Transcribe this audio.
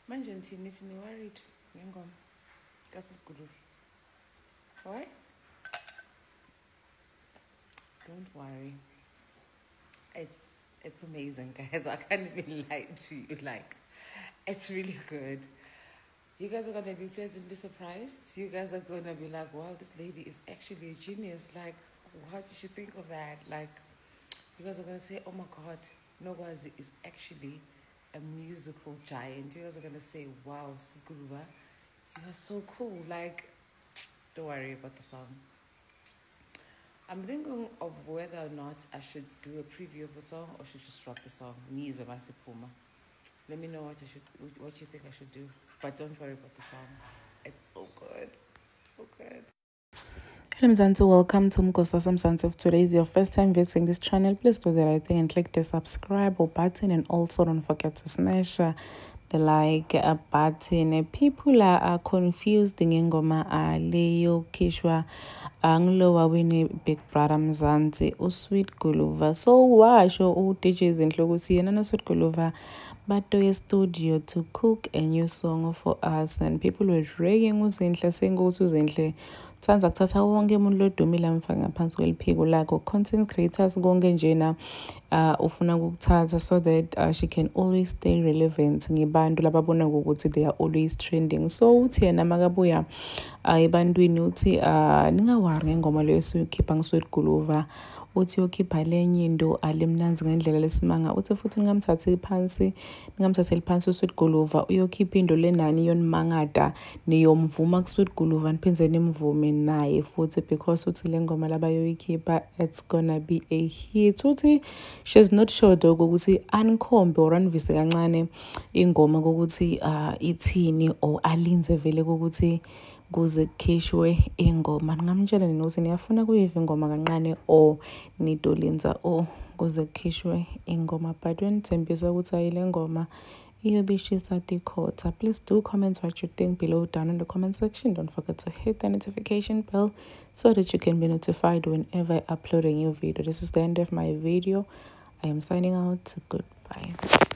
Manje nithi worried ngengoma kaSiguluvi. Why? Don't worry. It's amazing, guys. I can't even lie to you. Like, it's really good. You guys are gonna be pleasantly surprised. You guys are gonna be like, wow, this lady is actually a genius. Like, how did she think of that? Like, you guys are gonna say, oh my god, Nogwazi is actually a musical giant. You guys are gonna say, wow, Siguluva, you are so cool. Like, don't worry about the song. I'm thinking of whether or not I should do a preview of the song or should just drop the song. Let me know what you think I should do. But don't worry about the song. It's so good. It's so good. Hello Mzansi, welcome to Mkosasa Mzansi. If today is your first time visiting this channel, please do the right thing and click the subscribe button, and also don't forget to smash the like button. People are confused ngengoma leyo khishwa angilowa wini Big Brother Mzansi uSweet Guluva. So washo uDJ Zinhle ukuthi yena noSweet Guluva batoye studio to cook a new song for us, and people were dragging uZinhle saying ukuthi uZinhle uthanda kuthatha wonke umuntu lodumile amfaka ngaphansi kweliphiko lakho, content creators konke njena ufuna ukuthatha so that she can always stay relevant ngebantu lababona ukuthi they are always trending. So uthi yena makabuya ebantwini uthi ningawari ngengoma leyo esikhipha ngeSweet Guluva, uthi yokhipha lenye into alimnanzi ngendlela lesimanga, uthi futhi ningamthatheli phansi uSweet Guluva, uyokhipha into lenani yonimangada niyomvuma kuSweet Guluva niphinze nimvume naye futhi, because uthi le ngoma labayoyikhipha it's gonna be a hit. Uthi she's not sure though ukuthi anikhombe or anivise kancane ingoma kokuthi ithini or alinze vele kokuthi kuze kukhishwe ingoma. Ningamtshela nina ukuthi niyafuna kuyiva ingoma kancane or nidolinza or kuze kukhishwe ingoma, but wenithembisa ukuthi ayile ngoma iyobishisa tikhotha. Please do comment what you think below down in the comment section. Don't forget to hit the notification bell so that you can be notified whenever I upload a new video. This is the end of my video. I am signing out. Goodbye.